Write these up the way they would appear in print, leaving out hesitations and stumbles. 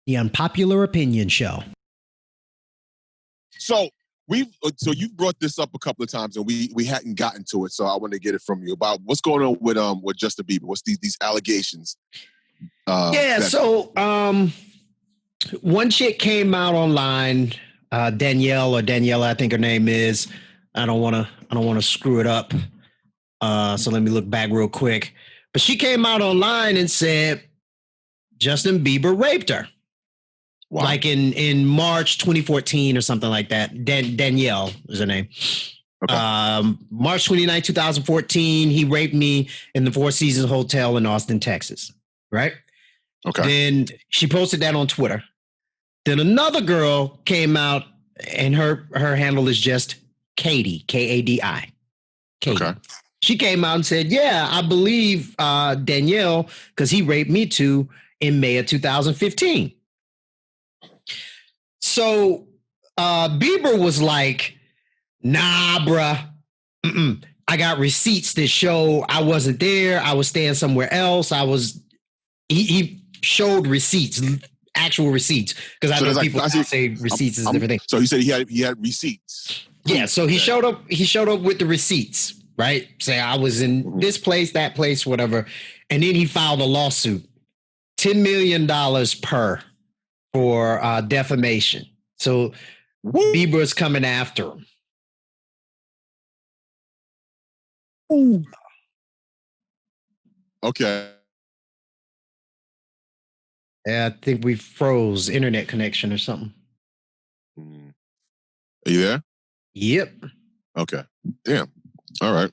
The Unpopular Opinion Show. So you've brought this up a couple of times, and we hadn't gotten to it. So I want to get it from you about what's going on with Justin Bieber. What's these allegations? One chick came out online, Danielle, I think her name is. I don't want to screw it up. So let me look back real quick. But she came out online and said Justin Bieber raped her. Wow. Like in March 2014 or something like that. Danielle is her name. Okay. March 29, 2014, he raped me in the Four Seasons Hotel in Austin, Texas. Right? Okay. Then she posted that on Twitter. Then another girl came out and her handle is just Katie, Kadi. Katie. Okay. She came out and said, yeah, I believe Danielle because he raped me too in May of 2015. So Bieber was like, nah, bruh. I got receipts that show I wasn't there. I was staying somewhere else. He showed receipts, actual receipts. Because I know people say receipts is a different thing. So he said he had receipts. Yeah, so he showed up with the receipts, right? Say I was in this place, that place, whatever. And then he filed a lawsuit. $10 million per for defamation. So Bieber's coming after him. Ooh. Okay. Yeah, I think we froze internet connection or something. Are you there? Yep. Okay. Damn. All right.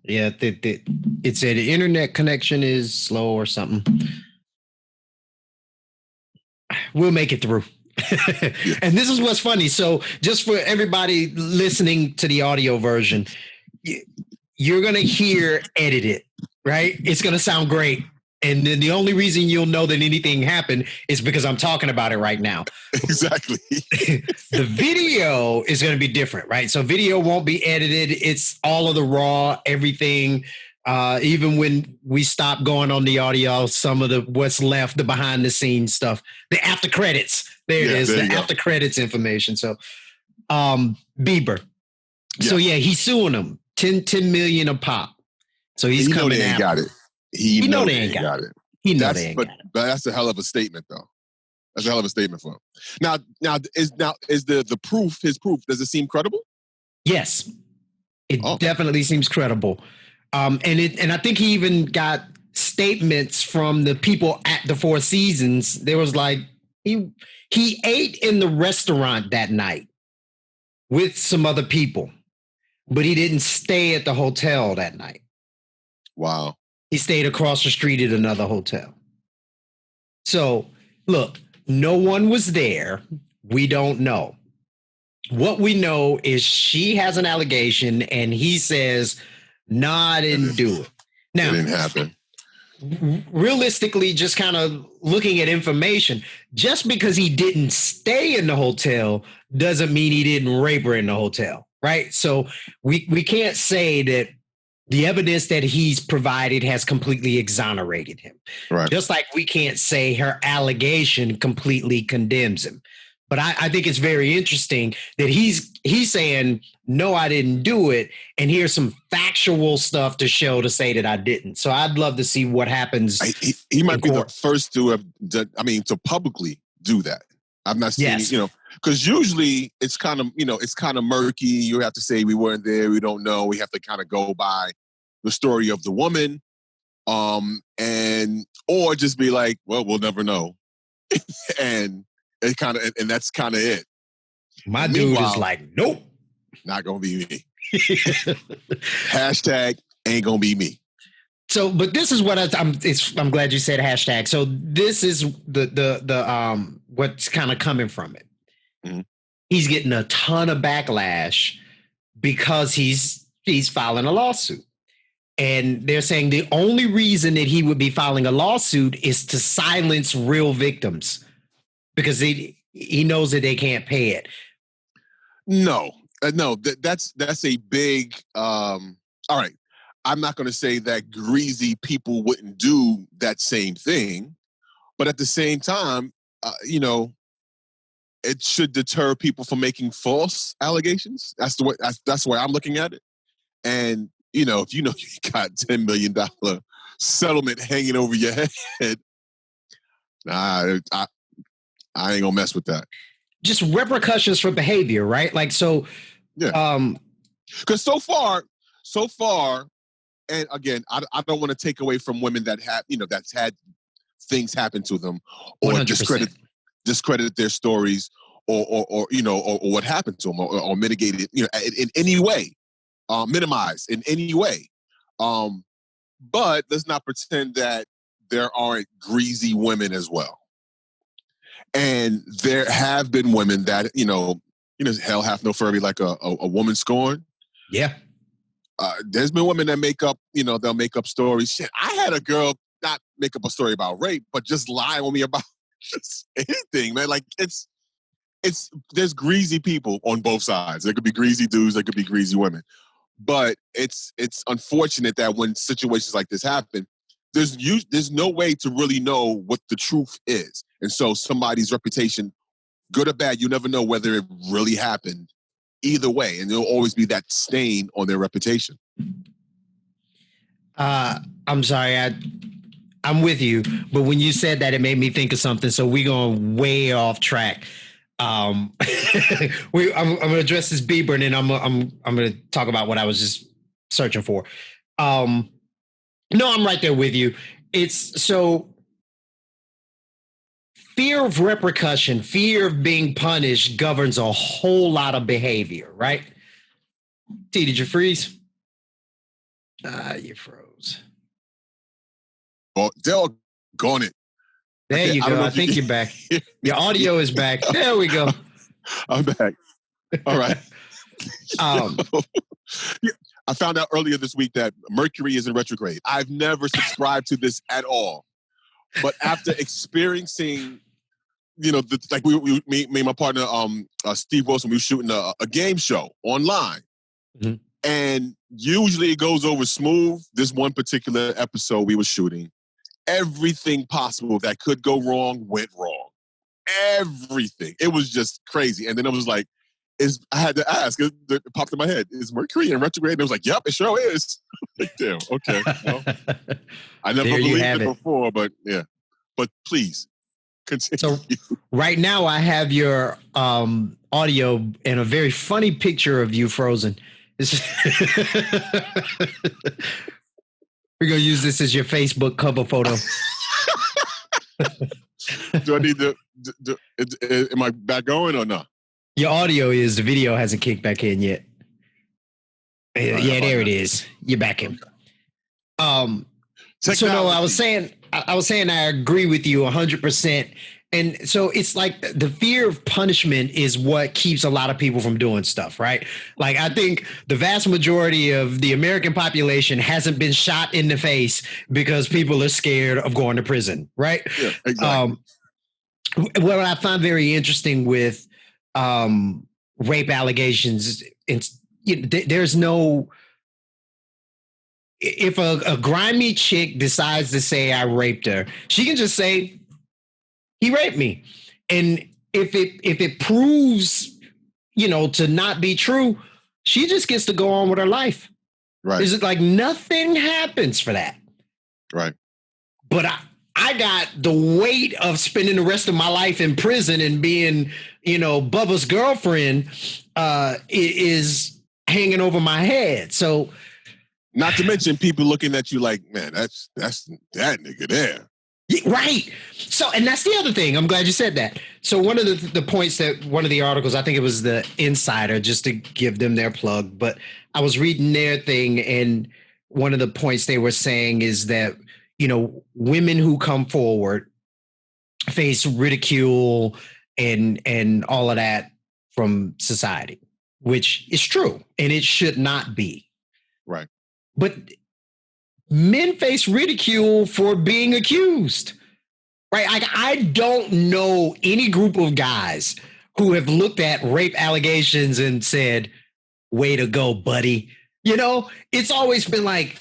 Yeah, it said the internet connection is slow or something. We'll make it through. And this is what's funny. So just for everybody listening to the audio version, you're going to hear edited, right? It's going to sound great. And then the only reason you'll know that anything happened is because I'm talking about it right now. Exactly. The video is going to be different, right? So video won't be edited. It's all of the raw, everything. Even when we stop going on the audio, some of what's left, the behind the scenes stuff, the after credits. There it is, the after credits information. So Bieber. Yeah. So yeah, he's suing them. 10 million a pop. So he's coming after. Got it. He know they ain't got it. He know they ain't got it. But that's a hell of a statement, though. That's a hell of a statement for him. Now is the proof his proof? Does it seem credible? Yes, it definitely seems credible. And I think he even got statements from the people at the Four Seasons. There was like he ate in the restaurant that night with some other people, but he didn't stay at the hotel that night. Wow. He stayed across the street at another hotel. So, look, no one was there. We don't know. What we know is she has an allegation and he says, nah, I didn't do it. Now, it didn't happen. Realistically, just kind of looking at information, just because he didn't stay in the hotel doesn't mean he didn't rape her in the hotel, right? So we can't say that the evidence that he's provided has completely exonerated him. Right. Just like we can't say her allegation completely condemns him. But I think it's very interesting that he's saying, no, I didn't do it. And here's some factual stuff to show to say that I didn't. So I'd love to see what happens. He might be the first to have done, to publicly do that. I've not seen, because usually it's kind of murky. You have to say we weren't there. We don't know. We have to kind of go by the story of the woman. Or just be like, well, we'll never know. and that's kind of it. My dude is like, nope. Not going to be me. Hashtag ain't going to be me. So, but this is what I'm glad you said hashtag. So this is the what's kind of coming from it. Mm-hmm. He's getting a ton of backlash because he's filing a lawsuit. And they're saying the only reason that he would be filing a lawsuit is to silence real victims because he knows that they can't pay it. No, that's a big. All right, I'm not going to say that greasy people wouldn't do that same thing, but at the same time, it should deter people from making false allegations. That's the way I'm looking at it. And if you got $10 million settlement hanging over your head, nah, I ain't gonna mess with that. Just repercussions for behavior, right? Like, so, yeah. Because so far, and again, I don't want to take away from women that have, that's had things happen to them, or 100%. discredit their stories, or what happened to them, or mitigate it, in any way, minimize in any way. But let's not pretend that there aren't greasy women as well. And there have been women that, hell hath no fury like a woman scorned. Yeah. There's been women that make up, they'll make up stories. Shit, I had a girl not make up a story about rape, but just lie on me about just anything, man. Like there's greasy people on both sides. There could be greasy dudes, there could be greasy women. But it's unfortunate that when situations like this happen, there's no way to really know what the truth is. And so somebody's reputation, good or bad, you never know whether it really happened either way. And there'll always be that stain on their reputation. I'm sorry. I'm with you. But when you said that, it made me think of something. So we're going way off track. I'm going to address this Bieber, and then I'm going to talk about what I was just searching for. No, I'm right there with you. It's so fear of repercussion, fear of being punished governs a whole lot of behavior, right? T, did you freeze? You froze. Oh, doggone it. There you go. I think you're back. Your audio is back. There we go. I'm back. All right. I found out earlier this week that Mercury is in retrograde. I've never subscribed to this at all. But after experiencing, like me and my partner, Steve Wilson, we were shooting a game show online. Mm-hmm. And usually it goes over smooth. This one particular episode we were shooting, everything possible that could go wrong went wrong. Everything. It was just crazy. And then I was like, I had to ask, it popped in my head, is Mercury in retrograde? And I was like, yep, it sure is. Like, damn, okay. Well, I never believed it before, but yeah. But please, continue. So right now I have your audio and a very funny picture of you frozen. We're going to use this as your Facebook cover photo. Do I need to, am I back going or not? Your audio is, the video hasn't kicked back in yet. Yeah, there it is. You're back in. So no, I was saying I agree with you 100%. And so it's like the fear of punishment is what keeps a lot of people from doing stuff, right? Like, I think the vast majority of the American population hasn't been shot in the face because people are scared of going to prison, right? Yeah, exactly. What I find very interesting with rape allegations, there's no, if a grimy chick decides to say I raped her, she can just say he raped me. And if it proves, to not be true, she just gets to go on with her life. Right. Is it like nothing happens for that? Right. But I got the weight of spending the rest of my life in prison and being, Bubba's girlfriend is hanging over my head. So, not to mention people looking at you like, man, that's that nigga there. Right. So, and that's the other thing. I'm glad you said that. So one of the points that one of the articles, I think it was the Insider, just to give them their plug, but I was reading their thing, and one of the points they were saying is that, women who come forward face ridicule and all of that from society, which is true, and it should not be. Right. But men face ridicule for being accused, right? I don't know any group of guys who have looked at rape allegations and said, way to go, buddy. It's always been like,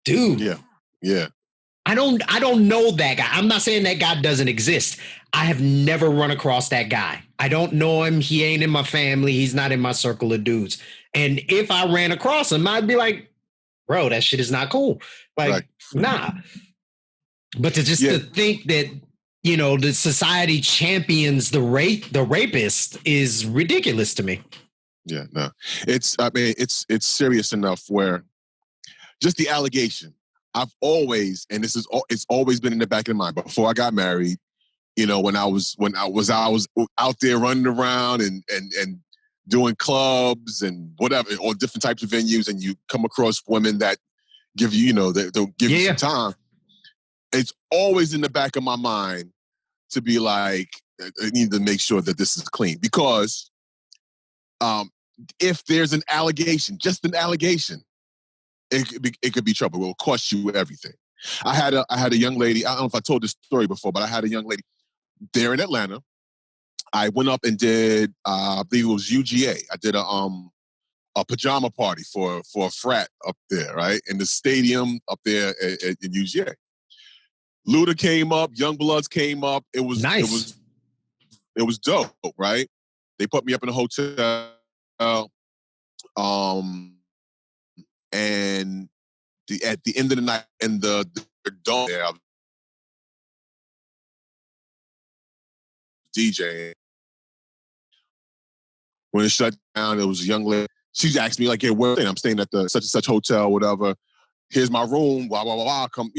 dude. Yeah. Yeah. I don't know that guy. I'm not saying that guy doesn't exist. I have never run across that guy. I don't know him. He ain't in my family. He's not in my circle of dudes. And if I ran across him, I'd be like, bro, that shit is not cool. Like, nah. But to think that, you know, the society champions the rapist is ridiculous to me. Yeah, no. It's serious enough where just the allegation. I've always, and it's always been in the back of my mind before I got married. You know, when I was out there running around and doing clubs and whatever, or different types of venues, and you come across women that give you, that don't give you some time. It's always in the back of my mind to be like, I need to make sure that this is clean, because if there's an allegation, just an allegation, it could be trouble. It will cost you everything. I had a young lady. I don't know if I told this story before, but I had a young lady there in Atlanta. I went up and did, I believe it was UGA. I did a pajama party for a frat up there, right? In the stadium up there in UGA. Luda came up, Young Bloods came up. It was nice. It was dope, right? They put me up in a hotel. And at the end of the night, in the dome there, I was DJing. When it shut down, it was a young lady. She asked me, like, "Hey, where I'm staying at the such and such hotel, whatever. Here's my room, blah, blah, blah, blah. Come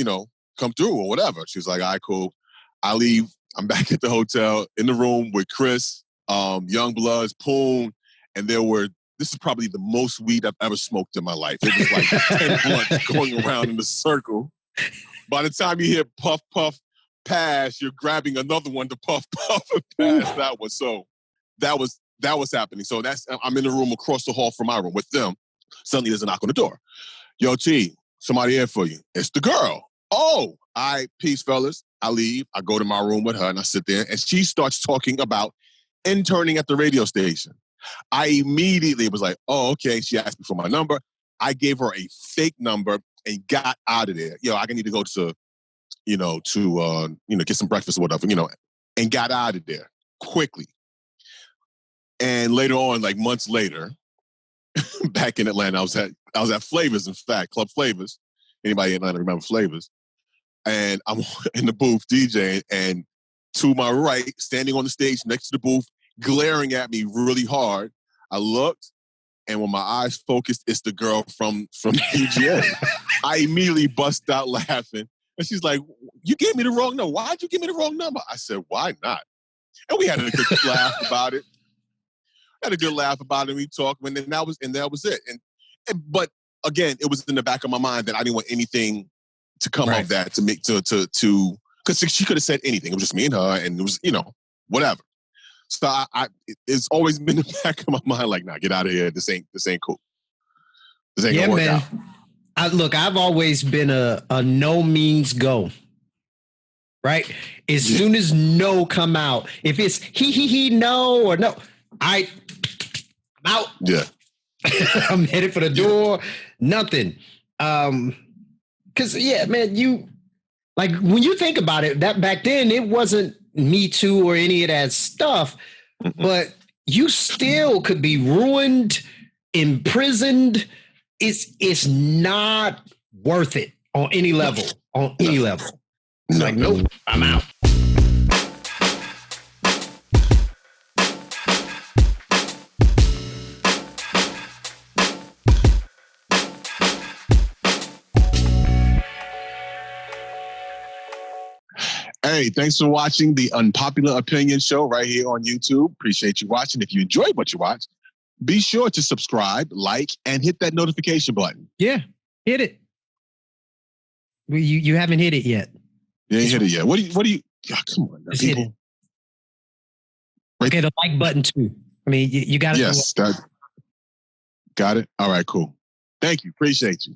through or whatever." She's like, "All right, cool." I leave. I'm back at the hotel in the room with Chris, Young Bloods, Poon, and this is probably the most weed I've ever smoked in my life. It was like 10 blunts going around in a circle. By the time you hear puff, puff, pass, you're grabbing another one to puff, puff, and pass. That was happening. So I'm in the room across the hall from my room with them. Suddenly there's a knock on the door. "Yo, T, somebody here for you." It's the girl. "Oh, all right, peace, fellas." I leave. I go to my room with her and I sit there, and she starts talking about interning at the radio station. I immediately was like, "Oh, okay." She asked me for my number. I gave her a fake number and got out of there. I need to go to get some breakfast or whatever, and got out of there quickly. And later on, like months later, back in Atlanta, I was at Flavors, in fact, Club Flavors. Anybody in Atlanta remember Flavors? And I'm in the booth DJing, and to my right, standing on the stage next to the booth, glaring at me really hard, I looked, and when my eyes focused, it's the girl from UGA. I immediately bust out laughing, and she's like, "You gave me the wrong number. Why'd you give me the wrong number?" I said, "Why not?" And we had a good laugh about it. We talked, and then that was it. But again, it was in the back of my mind that I didn't want anything to come of that because she could have said anything. It was just me and her, and it was whatever. So it's always been in the back of my mind, like, "Nah, get out of here. This ain't cool. This ain't gonna work out." I've always been a no means go. Right? As soon as no come out, if it's he no or no, I'm out. Yeah. I'm headed for the door. Nothing. Because man, you like when you think about it, that back then it wasn't Me Too or any of that stuff, but you still could be ruined, imprisoned. It's not worth it on any level. On any level. It's like, nope, I'm out. Hey, thanks for watching the Unpopular Opinion Show right here on YouTube. Appreciate you watching. If you enjoyed what you watched, be sure to subscribe, like, and hit that notification button. Yeah, hit it. You haven't hit it yet. You ain't hit it yet. What do you? Oh, come on, just hit it. Okay, the like button too. I mean, you got it. Yes, got it. All right, cool. Thank you. Appreciate you.